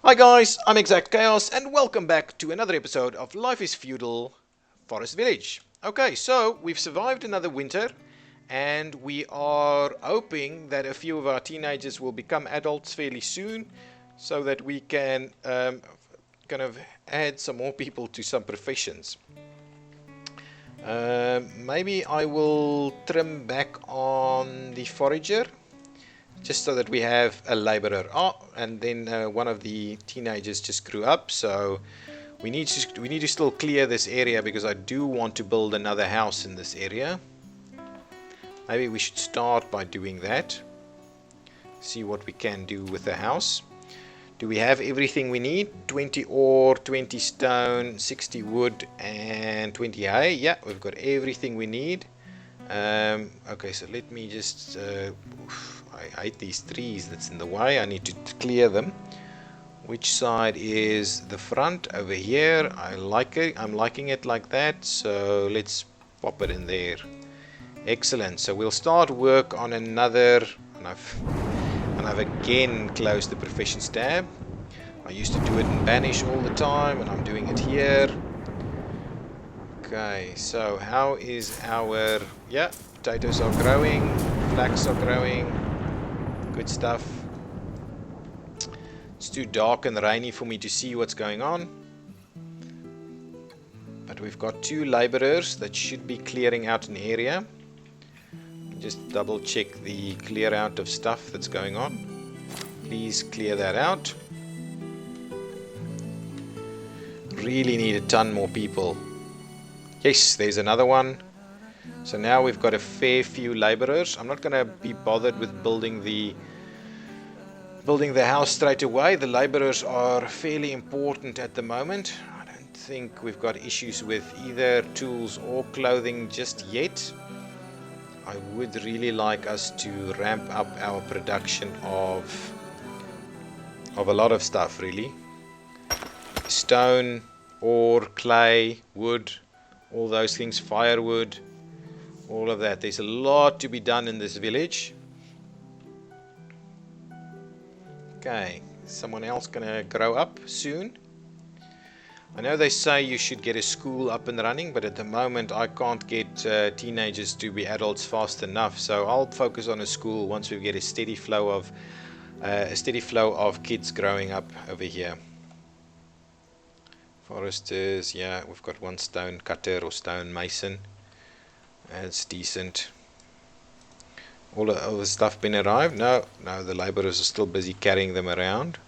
Hi guys, I'm Exactchaos and welcome back to another episode of Life is Feudal Forest Village. Okay, so we've survived another winter and we are hoping that a few of our teenagers will become adults fairly soon so that we can kind of add some more people to some professions. Maybe I will trim back on the forager just so that we have a laborer. Oh, and then one of the teenagers just grew up, so we need to still clear this area because I do want to build another house in this area. Maybe we should start by doing that. See what we can do with the house. Do we have everything we need? 20 ore, 20 stone, 60 wood, and 20 hay. Yeah, we've got everything we need. Okay, so let me just I hate these trees that's in the way. I need to clear them. Which side is the front? Over here. I like it. I'm liking it like that, so let's pop it in there. Excellent. So we'll start work on another, and I've again closed the professions tab. I used to do it in Banished all the time, and I'm doing it here. Okay, so how is our... Yeah, potatoes are growing, flax are growing, good stuff. It's too dark and rainy for me to see what's going on. But we've got 2 laborers that should be clearing out an area. Just double check the clear out of stuff that's going on. Please clear that out. Really need a ton more people. Yes, there's another one. So now we've got a fair few laborers. I'm not going to be bothered with building the house straight away. The laborers are fairly important at the moment. I don't think we've got issues with either tools or clothing just yet. I would really like us to ramp up our production of a lot of stuff, really. Stone, ore, clay, wood, all those things, firewood, all of that. There's a lot to be done in this village. Okay, someone else gonna grow up soon. I know they say you should get a school up and running, but at the moment I can't get teenagers to be adults fast enough. So I'll focus on a school once we get a steady flow of kids growing up over here. Foresters, yeah, we've got 1 stone cutter or stone mason. That's decent. All the stuff been arrived? No, the laborers are still busy carrying them around,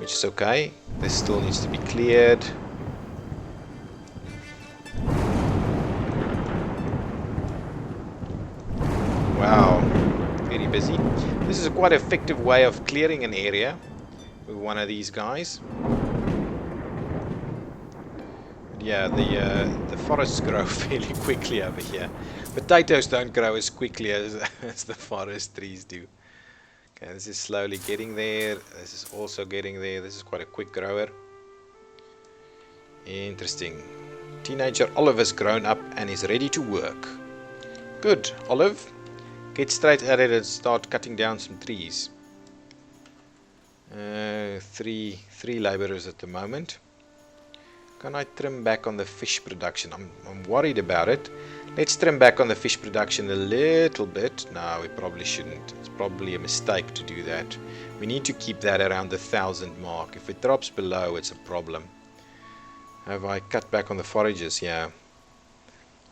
which is okay. This still needs to be cleared. Wow, very busy. This is a quite effective way of clearing an area with one of these guys. Yeah, the forests grow fairly quickly over here. Potatoes don't grow as quickly as the forest trees do. Okay, this is slowly getting there. This is also getting there. This is quite a quick grower. Interesting. Teenager Oliver's grown up and is ready to work. Good, Olive. Get straight at it and start cutting down some trees. 3 laborers at the moment. Can I trim back on the fish production? I'm worried about it. Let's trim back on the fish production a little bit. No, we probably shouldn't. It's probably a mistake to do that. We need to keep that around the 1,000 mark. If it drops below, it's a problem. Have I cut back on the foragers? Yeah.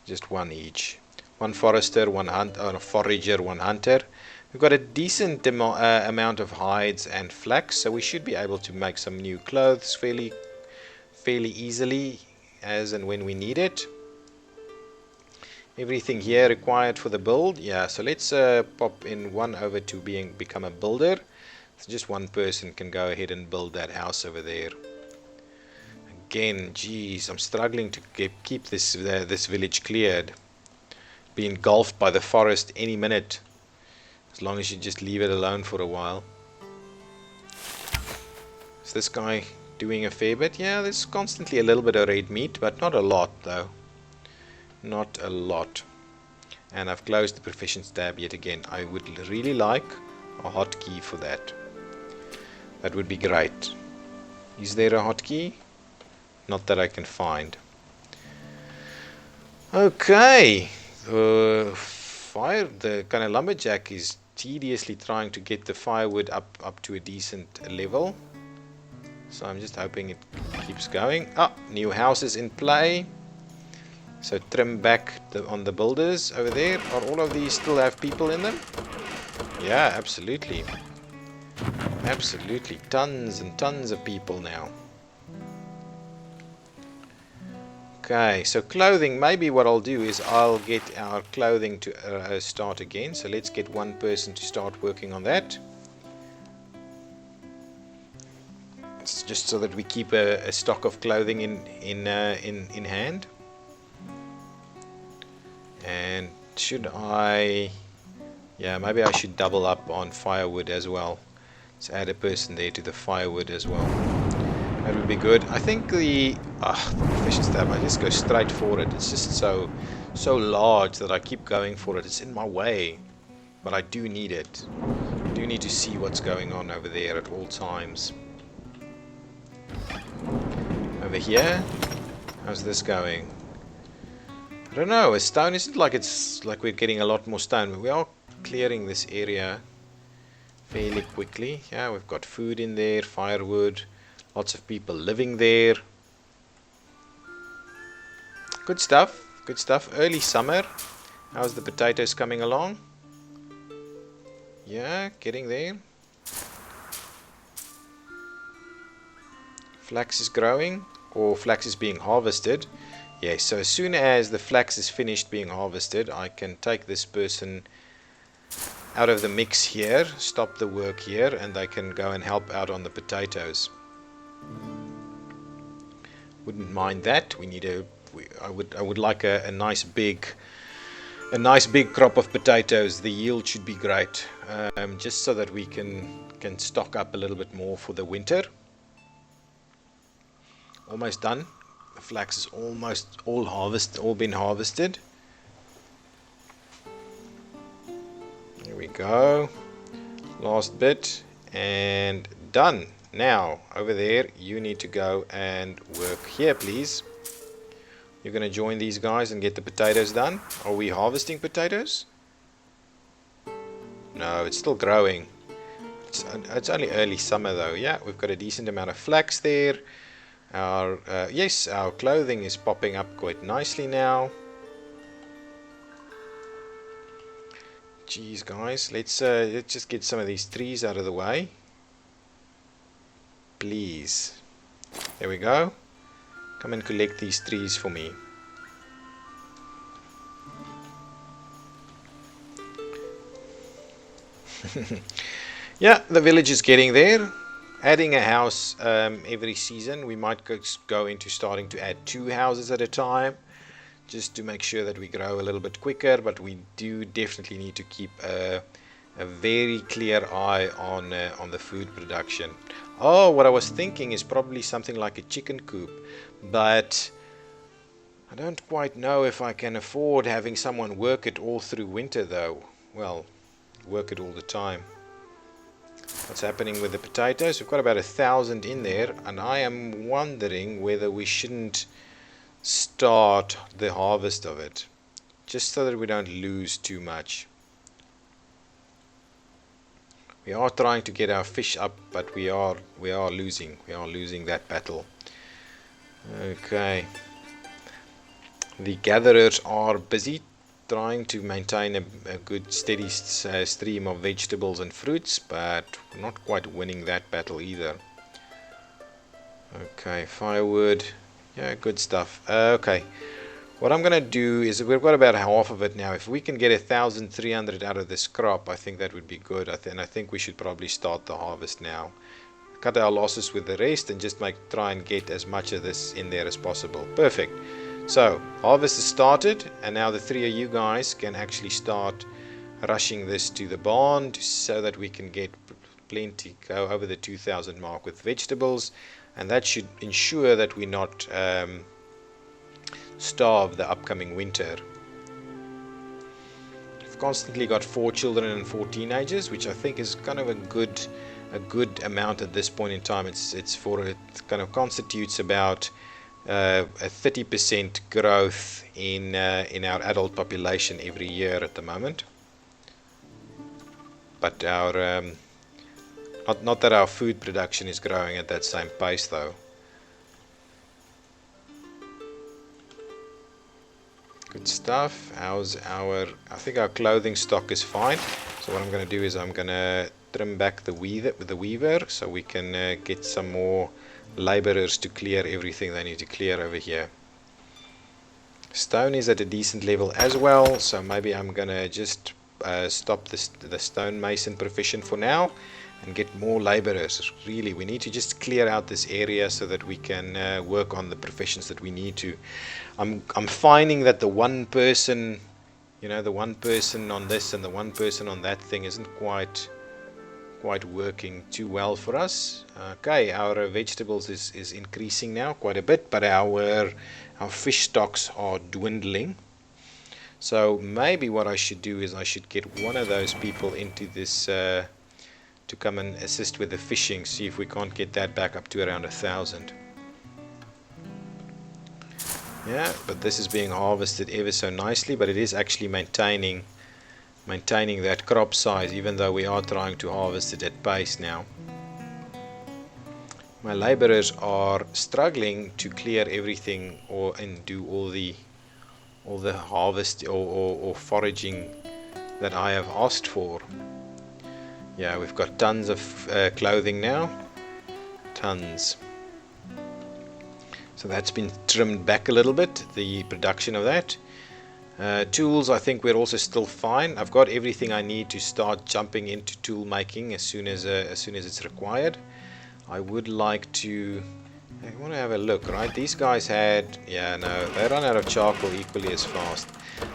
Just 1 each. 1 forester, 1 forager, 1 hunter. We've got a decent amount of hides and flax, so we should be able to make some new clothes fairly easily as and when we need it. Everything here required for the build. Yeah, so let's pop in 1 over to become a builder. So just 1 person can go ahead and build that house over there. Again, geez, I'm struggling to keep this village cleared. Be engulfed by the forest any minute, as long as you just leave it alone for a while. Is this guy doing a fair bit? Yeah, there's constantly a little bit of red meat, but not a lot though. Not a lot. And I've closed the professions tab yet again. I would really like a hotkey for that. That would be great. Is there a hotkey? Not that I can find. Okay. The kind of lumberjack is tediously trying to get the firewood up to a decent level. So I'm just hoping it keeps going. Ah, new houses in play. So trim back on the builders over there. Are all of these still have people in them? Yeah, absolutely. Absolutely. Tons and tons of people now. Okay, so clothing, maybe what I'll do is I'll get our clothing to start again. So let's get one person to start working on that. It's just so that we keep a stock of clothing in hand. And should I... Yeah, maybe I should double up on firewood as well. Let's add a person there to the firewood as well. That would be good. I think the fish stab, I just go straight for it. It's just so large that I keep going for it. It's in my way, but I do need it. I do need to see what's going on over there at all times. Over here, how's this going? I don't know. A stone isn't like it's like we're getting a lot more stone, but we are clearing this area fairly quickly. Yeah, we've got food in there, firewood. Lots of people living there. Good stuff. Good stuff. Early summer. How's the potatoes coming along? Yeah, getting there. Flax is growing, or flax is being harvested. Yes, so as soon as the flax is finished being harvested, I can take this person out of the mix here, stop the work here, and they can go and help out on the potatoes. Wouldn't mind that. I would like a nice big crop of potatoes. The yield should be great, just so that we can stock up a little bit more for the winter. Almost done. The flax is almost all been harvested. There we go. Last bit and done. Now, over there, you need to go and work here, please. You're going to join these guys and get the potatoes done. Are we harvesting potatoes? No, it's still growing. It's only early summer, though. Yeah, we've got a decent amount of flax there. Yes, our clothing is popping up quite nicely now. Jeez, guys, let's just get some of these trees out of the way. Please. There we go. Come and collect these trees for me. Yeah, the village is getting there. Adding a house every season. We might go into starting to add 2 houses at a time, just to make sure that we grow a little bit quicker. But we do definitely need to keep a very clear eye on the food production. Oh, what I was thinking is probably something like a chicken coop, but I don't quite know if I can afford having someone work it all through winter, though. Well, work it all the time. What's happening with the potatoes? We've got about 1,000 in there, and I am wondering whether we shouldn't start the harvest of it, just so that we don't lose too much. We are trying to get our fish up, but we are losing that battle. Okay. The gatherers are busy trying to maintain a good steady stream of vegetables and fruits, but we're not quite winning that battle either. Okay, firewood. Yeah, good stuff. Okay. What I'm going to do is, we've got about half of it now. If we can get 1,300 out of this crop, I think that would be good. I think we should probably start the harvest now. Cut our losses with the rest and just try and get as much of this in there as possible. Perfect. So, harvest is started, and now the 3 of you guys can actually start rushing this to the barn so that we can get plenty, go over the 2,000 mark with vegetables, and that should ensure that we're not starve the upcoming winter. I've constantly got 4 children and 4 teenagers, which I think is kind of a good a good amount at this point in time. It kind of constitutes about a 30% growth in our adult population every year at the moment. But our not that our food production is growing at that same pace though. Good stuff. I think our clothing stock is fine. So what I'm going to do is I'm going to trim back the weaver so we can get some more laborers to clear everything they need to clear over here. Stone is at a decent level as well, so maybe I'm going to just stop the stonemason profession for now and get more laborers. Really, we need to just clear out this area so that we can work on the professions that we need to. I'm finding that the one person, the one person on this and the one person on that thing isn't quite working too well for us. Okay, our vegetables is increasing now quite a bit, but our fish stocks are dwindling. So maybe what I should do is I should get one of those people into this to come and assist with the fishing, see if we can't get that back up to around 1,000. Yeah, but this is being harvested ever so nicely, but it is actually maintaining that crop size, even though we are trying to harvest it at pace now. My laborers are struggling to clear everything and do all the harvest or foraging that I have asked for. Yeah, we've got tons of clothing now. Tons. So that's been trimmed back a little bit, the production of that. Tools, I think we're also still fine. I've got everything I need to start jumping into tool making as soon as it's required. I would like to. I want to have a look, right? These guys had, no, they run out of charcoal equally as fast.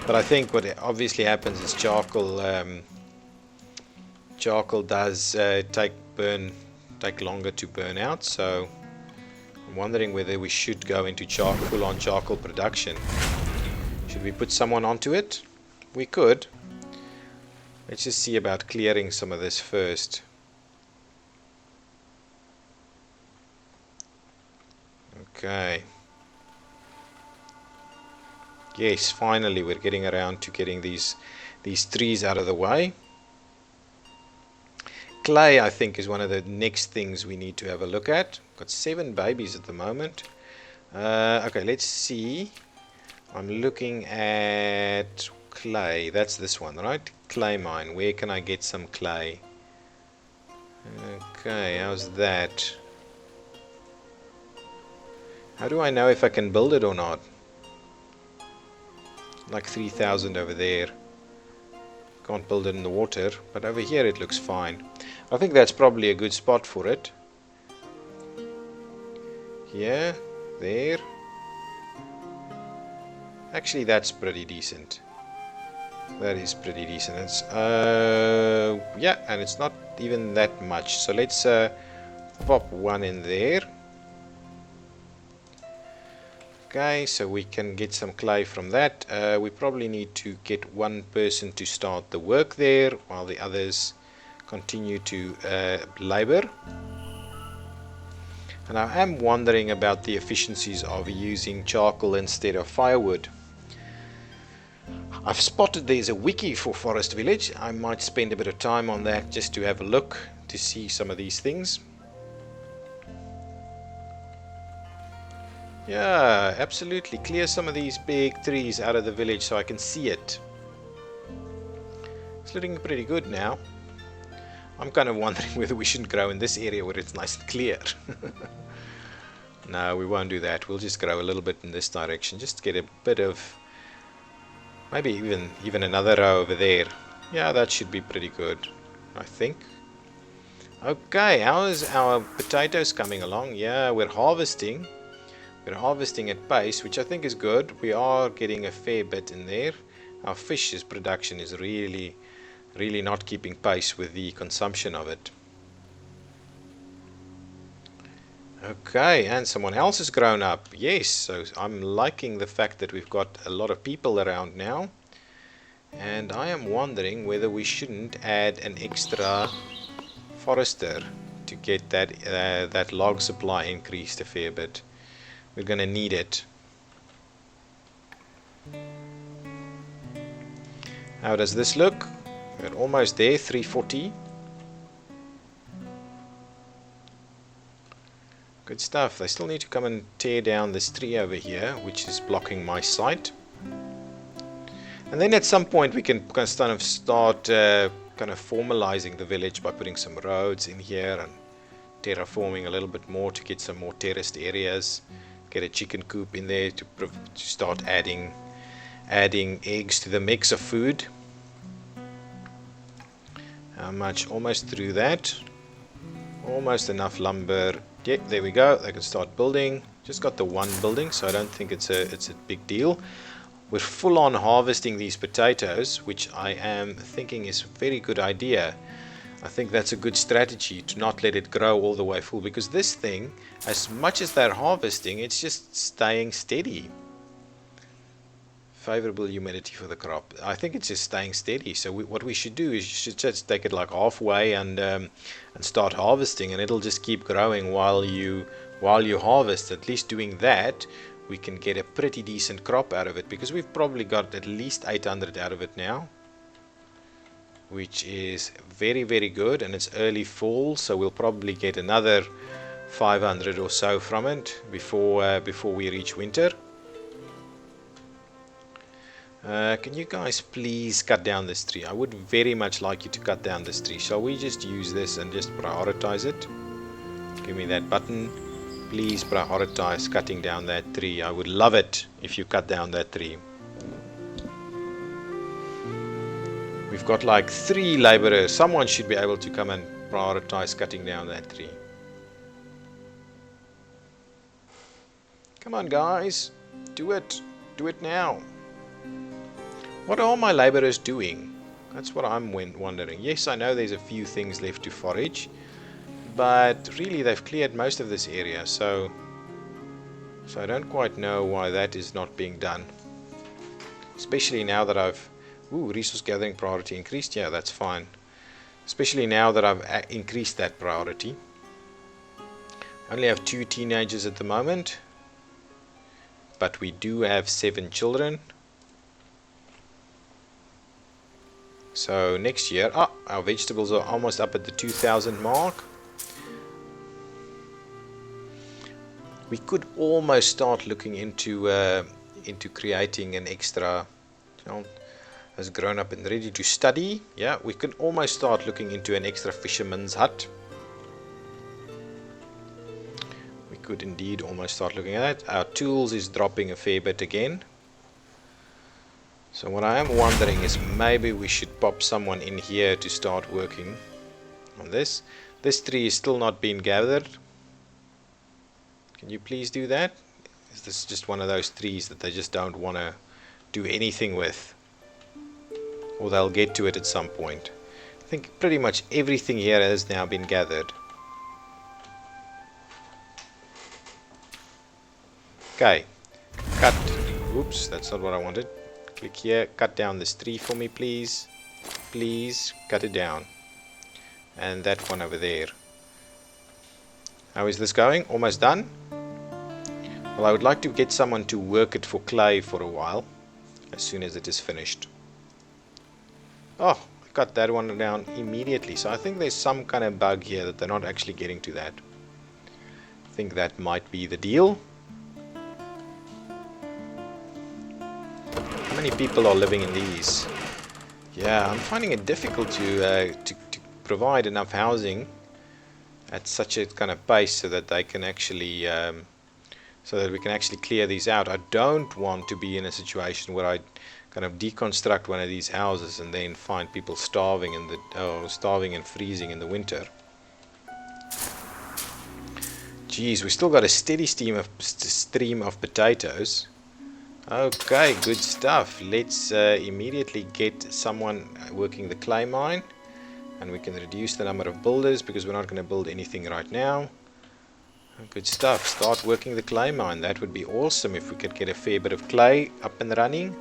But I think what obviously happens is charcoal does take longer to burn out. So I'm wondering whether we should go into full-on charcoal production. Should we put someone onto it? We could. Let's just see about clearing some of this first. Okay. Yes, finally we're getting around to getting these trees out of the way. Clay, I think, is one of the next things we need to have a look at. Got 7 babies at the moment. Okay, let's see. I'm looking at clay. That's this one, right? Clay mine. Where can I get some clay? Okay, how's that? How do I know if I can build it or not? Like 3,000 over there. Can't build it in the water, but over here it looks fine. I think that's probably a good spot for it. Here, there. Actually, that's pretty decent. That is pretty decent. It's yeah, and it's not even that much. So let's pop one in there. Okay, so we can get some clay from that. We probably need to get one person to start the work there while the others continue to labor. And I am wondering about the efficiencies of using charcoal instead of firewood. I've spotted there's a wiki for Forest Village. I might spend a bit of time on that just to have a look to see some of these things. Yeah, absolutely. Clear some of these big trees out of the village so I can see it. It's looking pretty good now. I'm kind of wondering whether we shouldn't grow in this area where it's nice and clear. No, we won't do that. We'll just grow a little bit in this direction. Just get a bit of, maybe even another row over there. Yeah, that should be pretty good, I think. Okay, how is our potatoes coming along? Yeah, we're harvesting. We're harvesting at pace, which I think is good. We are getting a fair bit in there. Our fish's production is really not keeping pace with the consumption of it. Okay, and someone else has grown up. Yes, so I'm liking the fact that we've got a lot of people around now. And I am wondering whether we shouldn't add an extra forester. to get that log supply increased a fair bit. We're going to need it. How does this look? We're almost there, 340. Good stuff. They still need to come and tear down this tree over here, which is blocking my sight. And then at some point we can kind of start kind of formalizing the village by putting some roads in here and terraforming a little bit more to get some more terraced areas. Get a chicken coop in there to start adding eggs to the mix of food. How much? Almost through that. Almost enough lumber. Yeah, there we go. They can start building. Just got the one building, so I don't think it's a big deal. We're full on harvesting these potatoes, which I am thinking is a very good idea. I think that's a good strategy to not let it grow all the way full, because this thing, as much as they're harvesting, it's just staying steady. Favorable humidity for the crop. I think it's just staying steady. So what we should do is you should just take it like halfway and start harvesting, and it'll just keep growing while you harvest. At least doing that, we can get a pretty decent crop out of it, because we've probably got at least 800 out of it now, which is very, very good. And it's early fall, so we'll probably get another 500 or so from it before we reach winter. Can you guys please cut down this tree? I would very much like you to cut down this tree. Shall we just use this and just prioritize it? Give me that button. Please prioritize cutting down that tree. I would love it if you cut down that tree. We've got like 3 laborers. Someone should be able to come and prioritize cutting down that tree. Come on, guys. Do it. Do it now. What are my laborers doing? That's what I'm wondering. Yes, I know there's a few things left to forage, but really they've cleared most of this area, so I don't quite know why that is not being done. Especially now that I've... Ooh, resource gathering priority increased. Yeah, that's fine. Especially now that I've increased that priority. I only have 2 teenagers at the moment, but we do have 7 children. So next year, our vegetables are almost up at the 2,000 mark. We could almost start looking into creating an extra. Child has grown up and ready to study. Yeah, we can almost start looking into an extra fisherman's hut. We could indeed almost start looking at that. Our tools is dropping a fair bit again. So what I am wondering is maybe we should pop someone in here to start working on this. This tree is still not being gathered. Can you please do that? Is this just one of those trees that they just don't want to do anything with? Or they'll get to it at some point. I think pretty much everything here has now been gathered. Okay. Cut. Oops, that's not what I wanted. Click here, cut down this tree for me, please. Please, cut it down. And that one over there. How is this going? Almost done? Well, I would like to get someone to work it for clay for a while, as soon as it is finished. Oh, I cut that one down immediately. So I think there's some kind of bug here that they're not actually getting to that. I think that might be the deal. How many people are living in these? Yeah, I'm finding it difficult to provide enough housing at such a kind of pace so that they can actually so that we can actually clear these out. I don't want to be in a situation where I kind of deconstruct one of these houses and then find people starving in the starving and freezing in the winter. Geez, we still got a steady stream of potatoes. Okay, good stuff. Let's immediately get someone working the clay mine, and we can reduce the number of builders because we're not going to build anything right now. Good stuff. Start working the clay mine. That would be awesome if we could get a fair bit of clay up and running.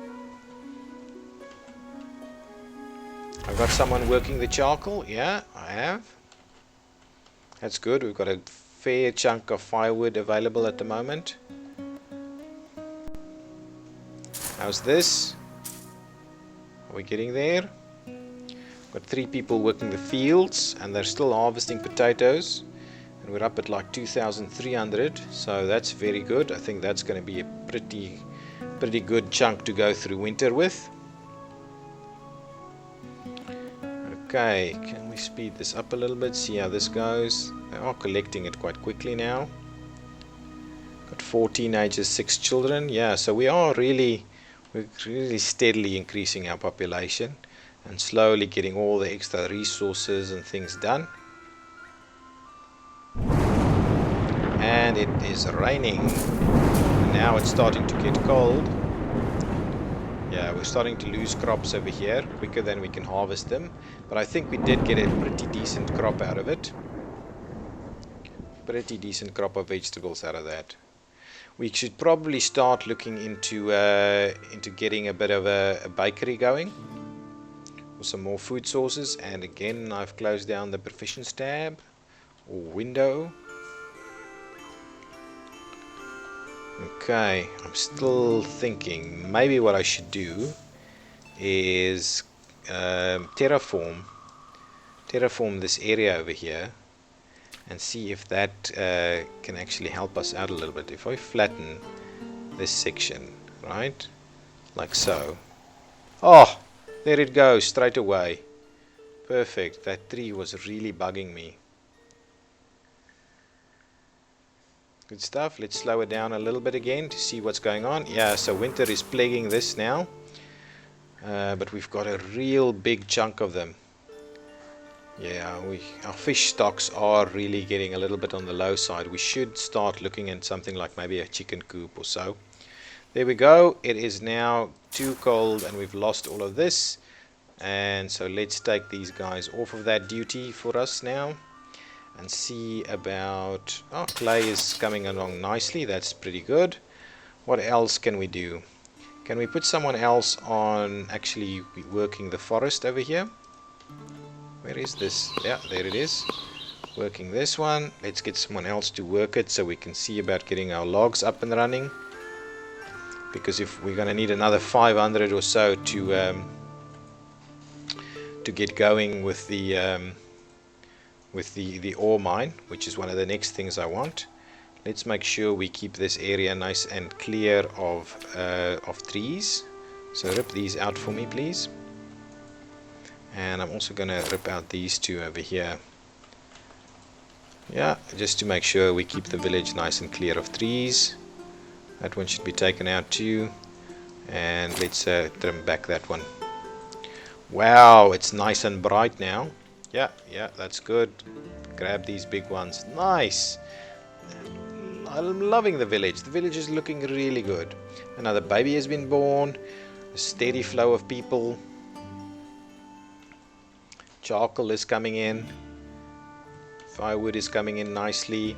I've got someone working the charcoal. Yeah, I have. That's good. We've got a fair chunk of firewood available at the moment. How's this? Are we getting there? Got 3 people working the fields and they're still harvesting potatoes, and we're up at like 2,300, so that's very good. I think that's going to be a pretty good chunk to go through winter with. Okay, can we speed this up a little bit, see how this goes? They are collecting it quite quickly now. Got 4 teenagers, 6 children. Yeah, so we're really steadily increasing our population and slowly getting all the extra resources and things done. And it is raining. And now it's starting to get cold. Yeah, we're starting to lose crops over here quicker than we can harvest them. But I think we did get a pretty decent crop out of it. Pretty decent crop of vegetables out of that. We should probably start looking into getting a bit of a bakery going, or some more food sources. And again, I've closed down the provisions tab or window. Okay, I'm still thinking maybe what I should do is terraform this area over here and see if that can actually help us out a little bit. If I flatten this section, right, like so. Oh, there it goes, straight away. Perfect. That tree was really bugging me. Good stuff. Let's slow it down a little bit again to see what's going on. Yeah, so winter is plaguing this now, but we've got a real big chunk of them. Yeah, our fish stocks are really getting a little bit on the low side. We should start looking at something like maybe a chicken coop or so. There we go. It is now too cold and we've lost all of this. And so let's take these guys off of that duty for us now and see about... Oh, clay is coming along nicely. That's pretty good. What else can we do? Can we put someone else on actually working the forest over here? Where is this? Yeah, there it is. Working this one. Let's get someone else to work it so we can see about getting our logs up and running. Because if we're going to need another 500 or so to get going with the ore mine, which is one of the next things I want. Let's make sure we keep this area nice and clear of trees. So rip these out for me, please. And I'm also going to rip out these two over here. Yeah, just to make sure we keep the village nice and clear of trees. That one should be taken out too. And let's trim back that one. Wow, it's nice and bright now. Yeah, that's good. Grab these big ones. Nice. I'm loving the village. The village is looking really good. Another baby has been born. A steady flow of people. Charcoal is coming in. Firewood is coming in nicely.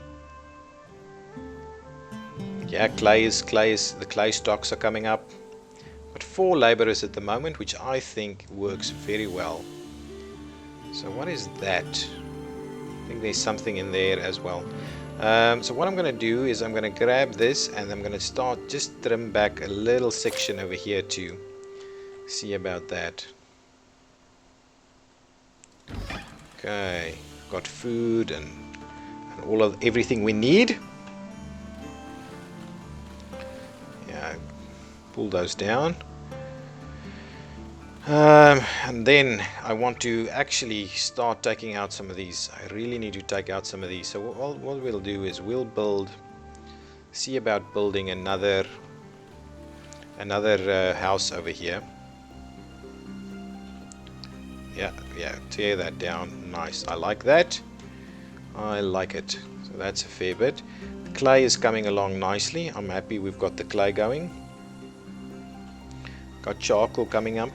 Yeah, the clay stocks are coming up. But 4 laborers at the moment, which I think works very well. So what is that? I think there's something in there as well. So what I'm going to do is I'm going to grab this and I'm going to start just trim back a little section over here to see about that. Okay, got food and everything we need. Yeah, pull those down. And then I want to actually start taking out some of these. I really need to take out some of these. So what we'll do is we'll see about building another house over here. Yeah, tear that down. Nice. I like that. I like it. So that's a fair bit. The clay is coming along nicely. I'm happy we've got the clay going. Got charcoal coming up.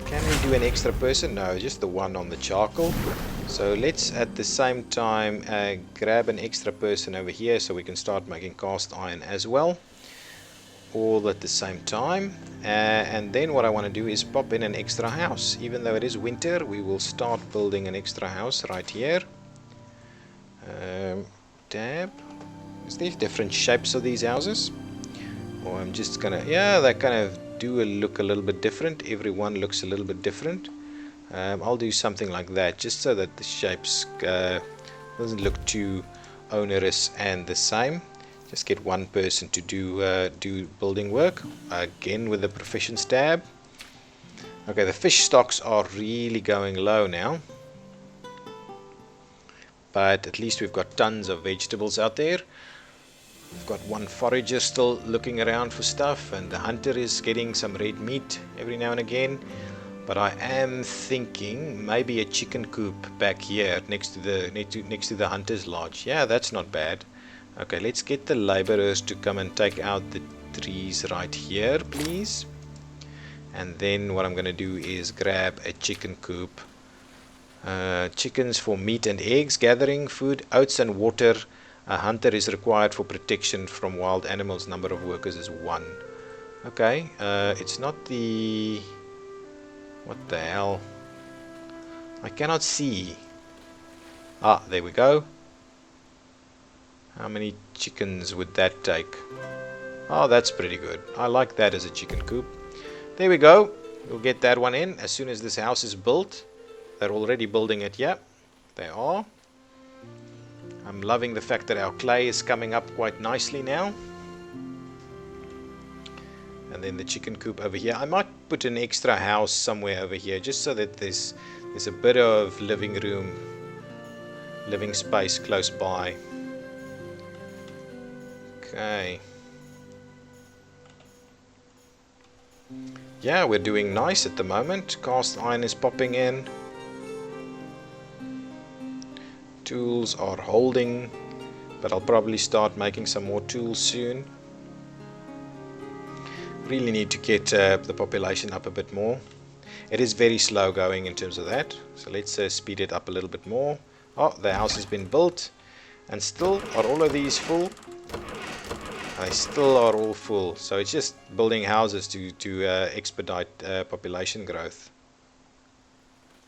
Can we do an extra person? No, just the one on the charcoal. So let's at the same time grab an extra person over here so we can start making cast iron as well. All at the same time. And then what I want to do is pop in an extra house. Even though it is winter, we will start building an extra house right here. Tab. Is there different shapes of these houses? Or I'm just gonna, yeah, they kind of do look a little bit different. Every one looks a little bit different. I'll do something like that just so that the shapes doesn't look too onerous and the same. Just get one person to do building work again with the proficiency tab. Okay, the fish stocks are really going low now, but at least we've got tons of vegetables out there. We've got one forager still looking around for stuff, and the hunter is getting some red meat every now and again. But I am thinking maybe a chicken coop back here next to the hunter's lodge. Yeah, that's not bad. Okay, let's get the laborers to come and take out the trees right here, please. And then what I'm going to do is grab a chicken coop. Chickens for meat and eggs, gathering food, oats and water. A hunter is required for protection from wild animals. Number of workers is 1. Okay, it's not the... What the hell? I cannot see. Ah, there we go. How many chickens would that take? Oh, that's pretty good. I like that as a chicken coop. There we go. We'll get that one in as soon as this house is built. They're already building it, yeah. They are. I'm loving the fact that our clay is coming up quite nicely now. And then the chicken coop over here. I might put an extra house somewhere over here just so that there's a bit of living room, living space close by. Okay. Yeah, we're doing nice at the moment. Cast iron is popping in. Tools are holding, but I'll probably start making some more tools soon. Really need to get the population up a bit more. It is very slow going in terms of that, so let's speed it up a little bit more. Oh, the house has been built, and still are all of these full? They still are all full, so it's just building houses to expedite population growth.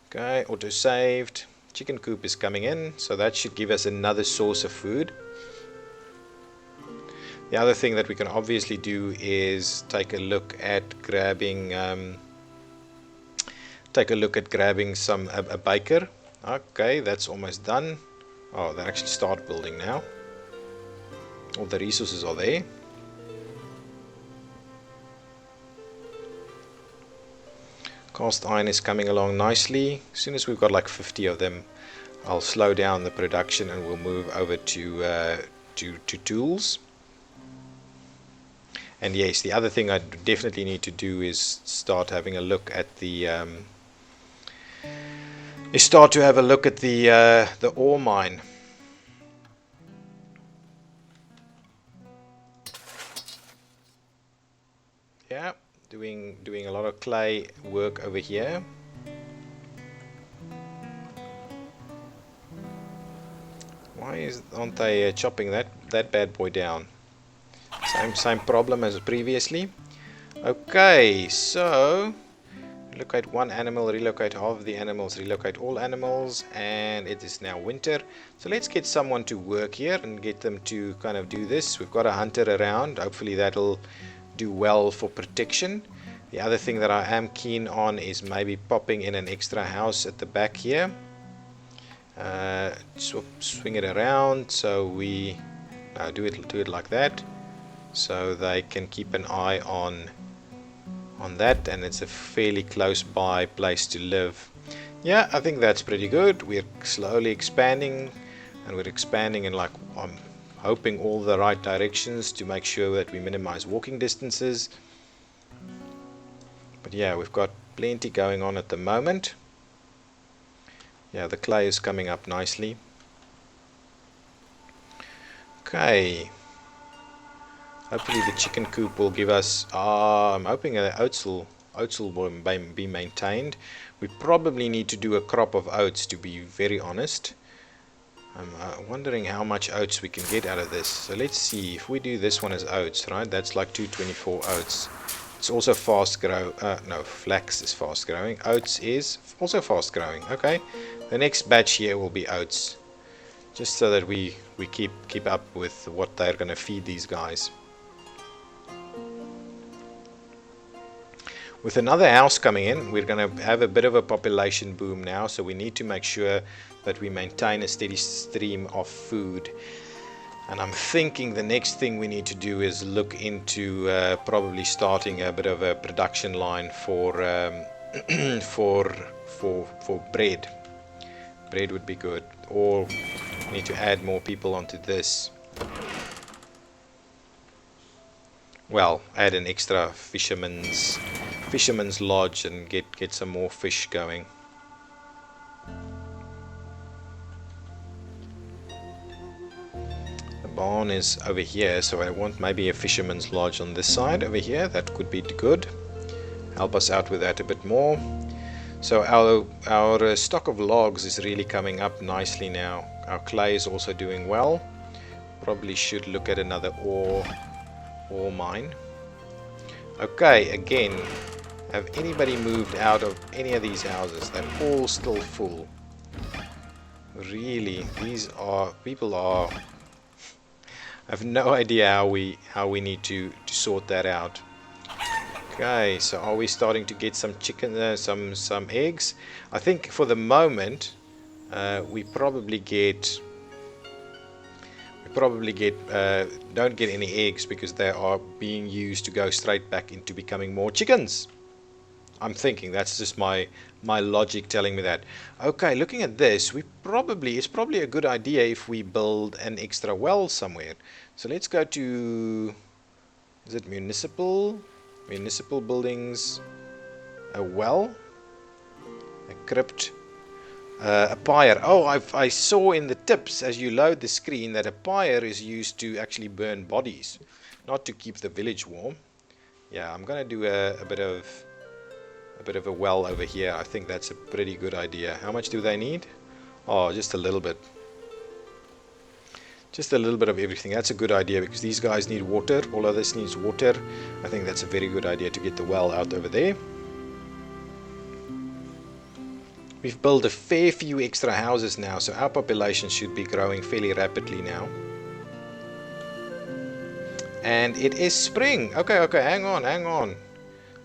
Okay, auto saved. Chicken coop is coming in, so that should give us another source of food. The other thing that we can obviously do is take a look at grabbing some a baker. Okay, that's almost done. Oh, they actually start building now. All the resources are there. Cast iron is coming along nicely. As soon as we've got like 50 of them, I'll slow down the production and we'll move over to tools. And yes, the other thing I definitely need to do is start having a look at the ore mine. Yeah, doing a lot of clay work over here. Why aren't they chopping that bad boy down? Same problem as previously. Okay, so relocate one animal, relocate half of the animals, relocate all animals, and it is now winter. So let's get someone to work here and get them to kind of do this. We've got a hunter around. Hopefully that'll do well for protection. The other thing that I am keen on is maybe popping in an extra house at the back here. Swing it around so we do it like that, so they can keep an eye on that, and it's a fairly close by place to live. Yeah, I think that's pretty good. We're slowly expanding, and we're expanding in, like, I'm hoping, all the right directions to make sure that we minimize walking distances. But yeah, we've got plenty going on at the moment. Yeah, the clay is coming up nicely. Okay. Hopefully the chicken coop will give us... I'm hoping that oats will be maintained. We probably need to do a crop of oats, to be very honest. I'm wondering how much oats we can get out of this. So let's see, if we do this one as oats, right? That's like 224 oats. It's also fast grow. No, flax is fast growing. Oats is also fast growing. Okay. The next batch here will be oats. just so that we keep up with what they're going to feed these guys. With another house coming in, we're going to have a bit of a population boom now, so we need to make sure that we maintain a steady stream of food. And I'm thinking the next thing we need to do is look into probably starting a bit of a production line for for bread. Bread would be good, or we need to add more people onto this. Well, add an extra fisherman's lodge and get some more fish going. The barn is over here, so I want maybe a fisherman's lodge on this side over here. That could be good. Help us out with that a bit more. So our stock of logs is really coming up nicely now. Our clay is also doing well. Probably should look at another ore mine. Okay, again, have anybody moved out of any of these houses? They're all still full. Really, people are. I have no idea how we need to sort that out. Okay, so are we starting to get some chicken, some eggs? I think for the moment we probably don't get any eggs because they are being used to go straight back into becoming more chickens. I'm thinking that's just my logic telling me that. Okay, looking at this, it's probably a good idea if we build an extra well somewhere. So let's go to, is it municipal buildings, a well, a crypt, a pyre. Oh, I saw in the tips as you load the screen that a pyre is used to actually burn bodies, not to keep the village warm. Yeah, I'm gonna do a bit of a well over here. I think that's a pretty good idea. How much do they need? Oh, just a little bit. Just a little bit of everything. That's a good idea because these guys need water. All of this needs water. I think that's a very good idea to get the well out over there. We've built a fair few extra houses now, so our population should be growing fairly rapidly now. And it is spring. Okay, hang on.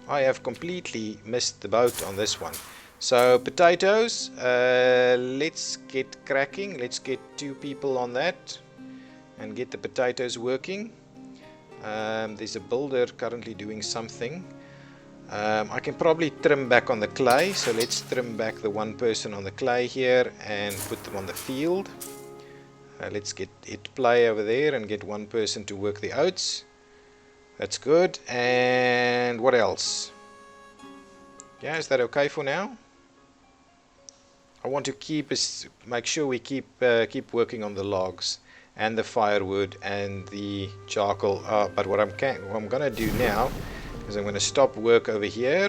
I have completely missed the boat on this one. So potatoes, let's get cracking. Let's get 2 people on that and get the potatoes working. There's a builder currently doing something. I can probably trim back on the clay, so let's trim back the 1 person on the clay here and put them on the field. Let's get it play over there and get 1 person to work the oats. That's good. And what else? Yeah, is that okay for now? I want to make sure we keep working on the logs and the firewood and the charcoal. But what I'm gonna do now is I'm gonna stop work over here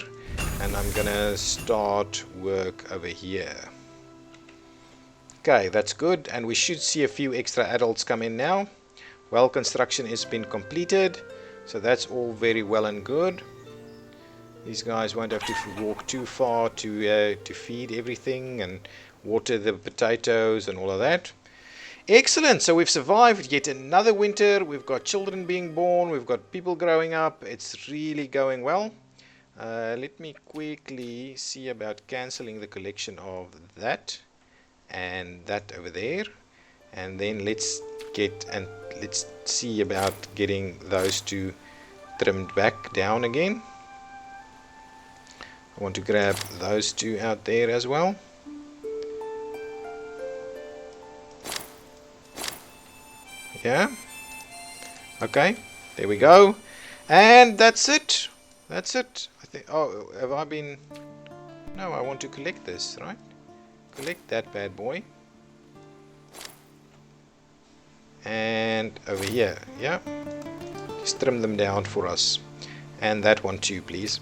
and I'm gonna start work over here. Okay, that's good, and we should see a few extra adults come in now. Well, construction has been completed, so that's all very well and good. These guys won't have to walk too far to feed everything and water the potatoes and all of that. Excellent, so we've survived yet another winter. We've got children being born, we've got people growing up. It's really going well. Let me quickly see about cancelling the collection of that and that over there, and then let's see about getting those 2 trimmed back down again. I want to grab those 2 out there as well. Yeah. Okay, there we go. And that's it. That's it. I think. Oh, have I been? No, I want to collect this, right? Collect that bad boy. And over here, yeah. Just trim them down for us. And that one too, please.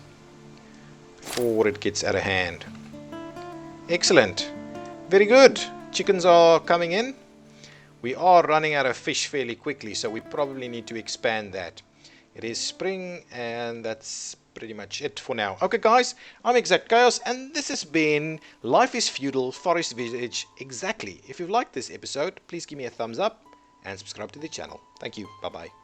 Before it gets out of hand. Excellent. Very good. Chickens are coming in. We are running out of fish fairly quickly, so we probably need to expand that. It is spring, and that's pretty much it for now. Okay, guys, I'm Exactchaos, and this has been Life is Feudal, Forest Village Exactly. If you've liked this episode, please give me a thumbs up and subscribe to the channel. Thank you. Bye-bye.